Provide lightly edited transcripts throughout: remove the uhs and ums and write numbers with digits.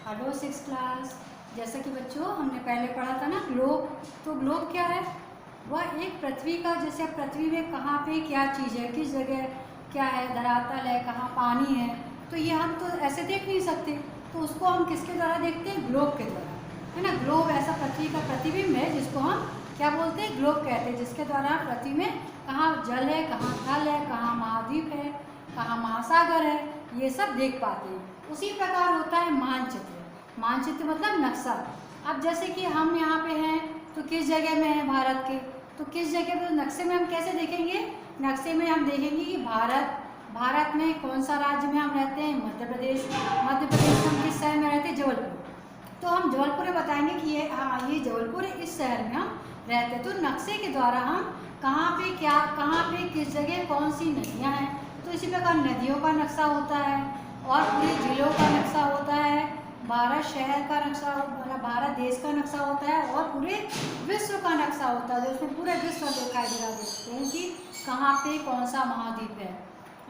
Hello six class. जैसा कि बच्चों हमने पहले पढ़ा था ना ग्लोब, तो ग्लोब क्या है? वह एक पृथ्वी का, जैसे पृथ्वी में कहाँ पे क्या चीज़ है, किस जगह क्या है, धरातल है, कहाँ पानी है, तो ये हम तो ऐसे देख नहीं सकते। तो उसको हम किसके द्वारा देखते हैं? ग्लोब के द्वारा, है ना। ग्लोब ऐसा पृथ्वी का प्रतिबिंब है जिसको हम क्या बोलते हैं? ग्लोब कहते हैं, जिसके द्वारा पृथ्वी में कहाँ जल है, कहाँ थल है, कहाँ महाद्वीप है, कहाँ महासागर है, ये सब देख पाते हैं। उसी प्रकार होता है मानचित्र। मानचित्र मतलब नक्शा। अब जैसे कि हम यहाँ पे हैं तो किस जगह में है भारत के, तो किस जगह पे नक्शे में हम कैसे देखेंगे? नक्शे में हम देखेंगे कि भारत में कौन सा राज्य में हम रहते हैं? मध्य प्रदेश। मध्य प्रदेश में हम किस शहर में रहते हैं? जबलपुर। तो हम जबलपुर में बताएंगे कि ये जबलपुर है, इस शहर में हम रहते हैं। तो नक्शे के द्वारा हम कहाँ पे किस जगह कौन सी नदियाँ हैं, तो इसी प्रकार नदियों का नक्शा होता है और पूरे जिलों का नक्शा होता है, भारत शहर का नक्शा, मतलब भारत देश का नक्शा होता है और पूरे विश्व का नक्शा होता है, जो उसमें पूरे विश्व दिखाई दे रहा देखते हैं कि कहाँ पे कौन सा महाद्वीप है।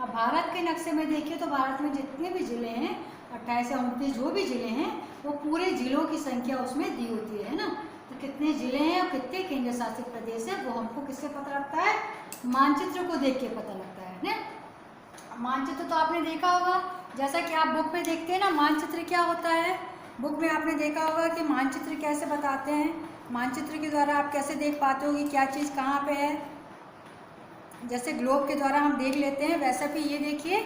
अब भारत के नक्शे में देखिए तो भारत में जितने भी ज़िले हैं, 28 या 29 जो भी ज़िले हैं, वो पूरे ज़िलों की संख्या उसमें दी होती है ना। तो कितने ज़िले हैं और कितने केंद्र शासित प्रदेश है, वो हमको किससे पता लगता है? मानचित्र को देख के पता लगता है ना। मानचित्र तो आपने देखा होगा, जैसा कि आप बुक में देखते हैं ना, मानचित्र क्या होता है। बुक में आपने देखा होगा कि मानचित्र कैसे बताते हैं। मानचित्र के द्वारा आप कैसे देख पाते हो कि क्या चीज़ कहाँ पे है। जैसे ग्लोब के द्वारा हम देख लेते हैं, वैसे भी ये देखिए,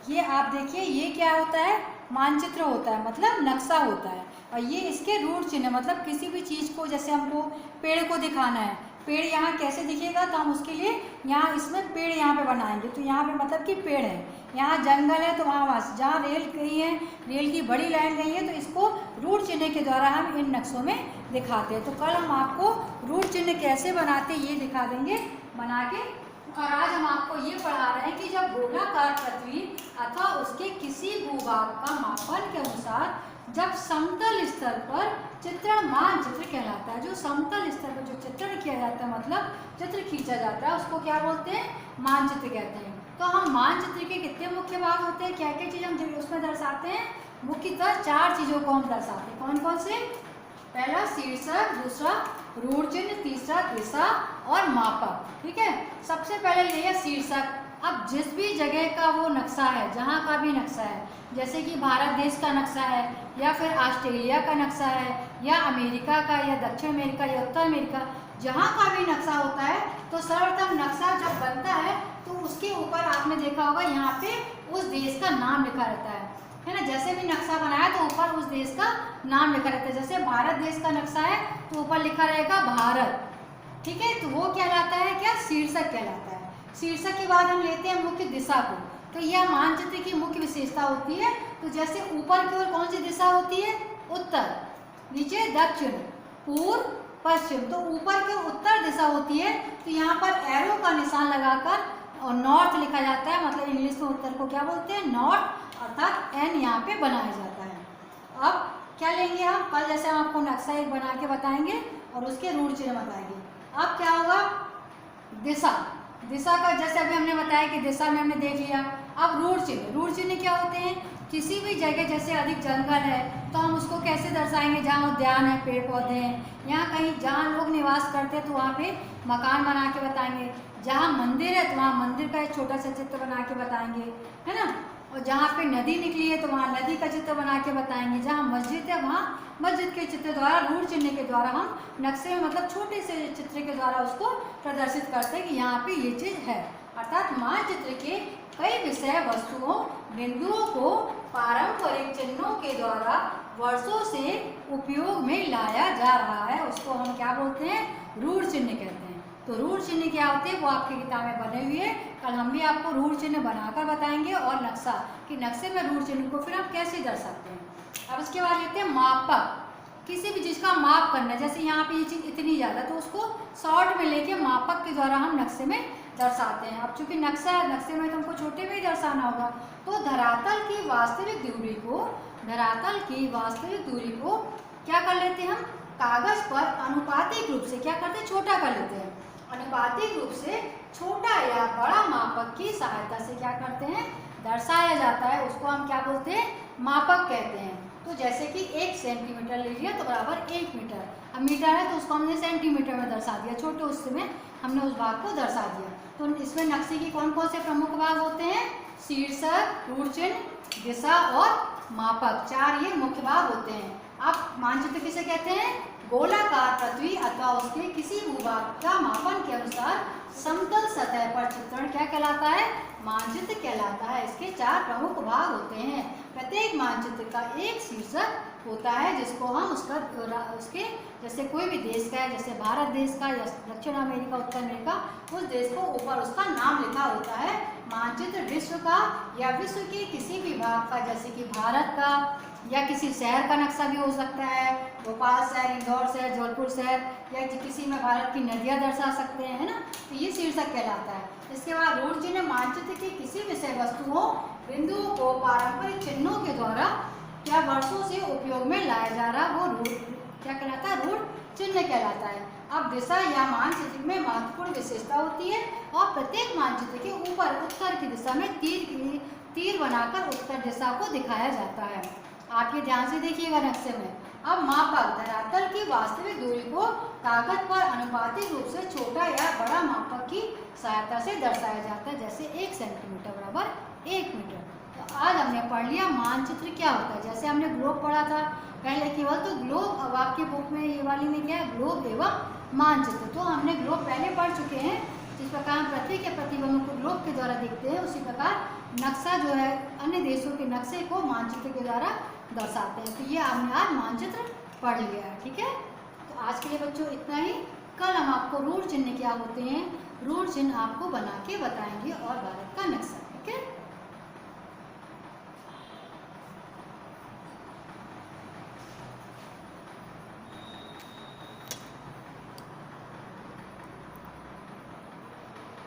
ये आप देखिए, ये क्या होता है? मानचित्र होता है, मतलब नक्शा होता है। और ये इसके रूट चिन्ह, मतलब किसी भी चीज़ को, जैसे हमको पेड़ को दिखाना है, पेड़ यहाँ कैसे दिखेगा, तो हम उसके लिए यहाँ इसमें पेड़ यहाँ पे बनाएंगे, तो यहाँ पे मतलब कि पेड़ है। यहाँ जंगल है तो वहाँ जहाँ रेल गई है, रेल की बड़ी लाइन गई है, तो इसको रूट चिन्ह के द्वारा हम इन नक्शों में दिखाते हैं। तो कल हम आपको रूट चिन्ह कैसे बनाते हैं ये दिखा देंगे बना के। और आज हम आपको ये पढ़ा रहे हैं कि जब गोलाकार पृथ्वी अथवा उसके किसी भूभाग का मापन के अनुसार जब समतल स्तर पर चित्रण मानचित्र कहलाता है। जो समतल स्तर पर जो चित्रण किया जाता है, मतलब चित्र खींचा जाता है, उसको क्या बोलते हैं? मानचित्र कहते हैं। तो हम मानचित्र के कितने मुख्य भाग होते हैं, क्या क्या चीज़ हम उसमें दर्शाते हैं? मुख्यतः 4 चीज़ों को हम दर्शाते हैं। कौन कौन से? पहला शीर्षक, दूसरा रूट चिन्ह, तीसरा दिशा और मापक। ठीक है, सबसे पहले लिया शीर्षक। अब जिस भी जगह का वो नक्शा है, जहाँ का भी नक्शा है, जैसे कि भारत देश का नक्शा है, या फिर ऑस्ट्रेलिया का नक्शा है, या अमेरिका का, या दक्षिण अमेरिका, या उत्तर अमेरिका, जहाँ का भी नक्शा होता है, तो सर्वप्रथम नक्शा जब बनता है तो उसके ऊपर आपने देखा होगा यहाँ पे उस देश का नाम लिखा रहता है ना। जैसे भी नक्शा बनाया तो ऊपर उस देश का नाम लिखा रहता है। जैसे भारत देश का नक्शा है तो ऊपर लिखा रहेगा भारत। ठीक है, तो वो कहलाता है क्या? शीर्षक कहलाता है। शीर्षक के बाद हम लेते हैं मुख्य दिशा को। तो यह मानचित्र की मुख्य विशेषता होती है। तो जैसे ऊपर की ओर कौन सी दिशा होती है? उत्तर, नीचे दक्षिण, पूर्व, पश्चिम। तो ऊपर की उत्तर दिशा होती है, तो यहाँ पर एरो का निशान लगाकर और नॉर्थ लिखा जाता है, मतलब इंग्लिश में उत्तर को क्या बोलते हैं? नॉर्थ, अर्थात एन यहाँ पे बनाया जाता है। अब क्या लेंगे हम? कल जैसे हम आपको नक्शा एक बना के बताएंगे और उसके रूट चिन्ह बताएंगे। अब क्या होगा? दिशा। दिशा का जैसे अभी हमने बताया कि दिशा में हमने देख लिया। अब रूट चिन्ह। रूट चिन्ह क्या होते हैं? किसी भी जगह जैसे अधिक जंगल है तो हम उसको कैसे दर्शाएंगे? जहाँ उद्यान है, पेड़ पौधे हैं, यहाँ कहीं जहाँ लोग निवास करते हैं तो वहाँ पे मकान बना के बताएंगे। जहाँ मंदिर है तो वहाँ मंदिर का एक छोटा सा चित्र बना के बताएंगे, है ना। और जहाँ पे नदी निकली है तो वहाँ नदी का चित्र बना के बताएंगे। जहाँ मस्जिद है वहाँ मस्जिद के चित्र द्वारा, रूट चिन्ह के द्वारा हम नक्शे में, मतलब छोटे से चित्र के द्वारा उसको प्रदर्शित करते हैं कि यहाँ पे ये चीज़ है। अर्थात मानचित्र के कई विषय वस्तुओं, बिंदुओं को पारंपरिक चिन्हों के द्वारा वर्षों से उपयोग में लाया जा रहा है, उसको हम क्या बोलते हैं? रूट चिन्ह कहते हैं। तो रूट चिन्ह क्या होते हैं वो आपकी किताब में बने हुए हैं। कल हम भी आपको रूट चिन्ह बनाकर बताएंगे और नक्शा कि नक्शे में रूट चिन्ह को फिर हम कैसे दर्शाते हैं। अब इसके बाद लेते हैं मापक। किसी भी चीज़ का माप करना, जैसे यहाँ पे ये चीज़ इतनी ज़्यादा, तो उसको शॉर्ट में लेके मापक के द्वारा हम नक्शे में दर्शाते हैं। अब चूंकि नक्शा नक्शे में तो हमको छोटे में ही दर्शाना होगा, तो धरातल की वास्तविक दूरी को क्या कर लेते हैं? हम कागज पर अनुपातिक रूप से क्या करते हैं? छोटा कर लेते हैं। अनुपातिक रूप से छोटा या बड़ा मापक की सहायता से क्या करते हैं? दर्शाया जाता है। उसको हम क्या बोलते हैं? मापक कहते हैं। तो जैसे कि 1 सेंटीमीटर ले लिया तो बराबर 1 मीटर। अब मीटर है तो उसको हमने सेंटीमीटर में दर्शा दिया, छोटे उसमें हमने उस भाग को दर्शा दिया। तो इसमें नक्शे के कौन कौन से प्रमुख भाग होते हैं? शीर्षक, रूट चिन्ह, दिशा और मापक, 4 ये मुख्य भाग होते हैं। अब मानचित्र किसे कहते हैं? गोलाकार पृथ्वी अथवा उसके किसी भूभाग का मापन के अनुसार समतल सतह पर चित्रण क्या कहलाता है? मानचित्र कहलाता है। इसके 4 प्रमुख भाग होते हैं। प्रत्येक मानचित्र का एक शीर्षक होता है जिसको हम उसके जैसे कोई भी देश का है, जैसे भारत देश का या दक्षिण अमेरिका, उत्तर अमेरिका, उस देश को ऊपर उसका नाम लिखा होता है। मानचित्र विश्व का या विश्व के किसी भी भाग का, जैसे कि भारत का या किसी शहर का नक्शा भी हो सकता है, भोपाल शहर, इंदौर शहर, जबलपुर शहर, या किसी में भारत की नदियाँ दर्शा सकते हैं, है ना, तो ये शीर्षक कहलाता है। इसके बाद रूट चिन्ह मानचित्र की किसी विषय वस्तुओं, बिंदुओं को पारंपरिक चिन्हों के द्वारा क्या वर्षों से उपयोग में लाया जा रहा, वो रूट क्या कहलाता है? रूट चिन्ह कहलाता है। अब दिशा या मानचित्र में महत्वपूर्ण विशेषता होती है और प्रत्येक मानचित्र के ऊपर उत्तर की दिशा में तीर बनाकर उत्तर दिशा को दिखाया जाता है। आप ये ध्यान से देखिएगा नक्शे में। अब मापक, धरातल की वास्तविक दूरी को कागज पर अनुपातिक रूप से छोटा या बड़ा मापक की सहायता से दर्शाया जाता है, जैसे 1 सेंटीमीटर बराबर 1 मीटर। तो आज हमने पढ़ लिया मानचित्र क्या होता है। जैसे हमने ग्लोब पढ़ा था पहले केवल, तो ग्लोब, अब आपकी बुक में ये वाली में क्या है? ग्लोब एवं मानचित्र। तो हमने ग्लोब पहले पढ़ चुके हैं। जिस प्रकार हम पृथ्वी के प्रतिबिंब को ग्लोब के द्वारा देखते हैं, उसी प्रकार नक्शा जो है अन्य देशों के नक्शे को मानचित्र के द्वारा दर्शाते हैं। तो ये हमने आज मानचित्र पढ़ लिया है, ठीक है। तो आज के लिए बच्चों इतना ही। कल हम आपको रूट चिन्ह क्या होते हैं, रूट चिन्ह आपको बना के बताएंगे और भारत का नक्शा, ठीक है।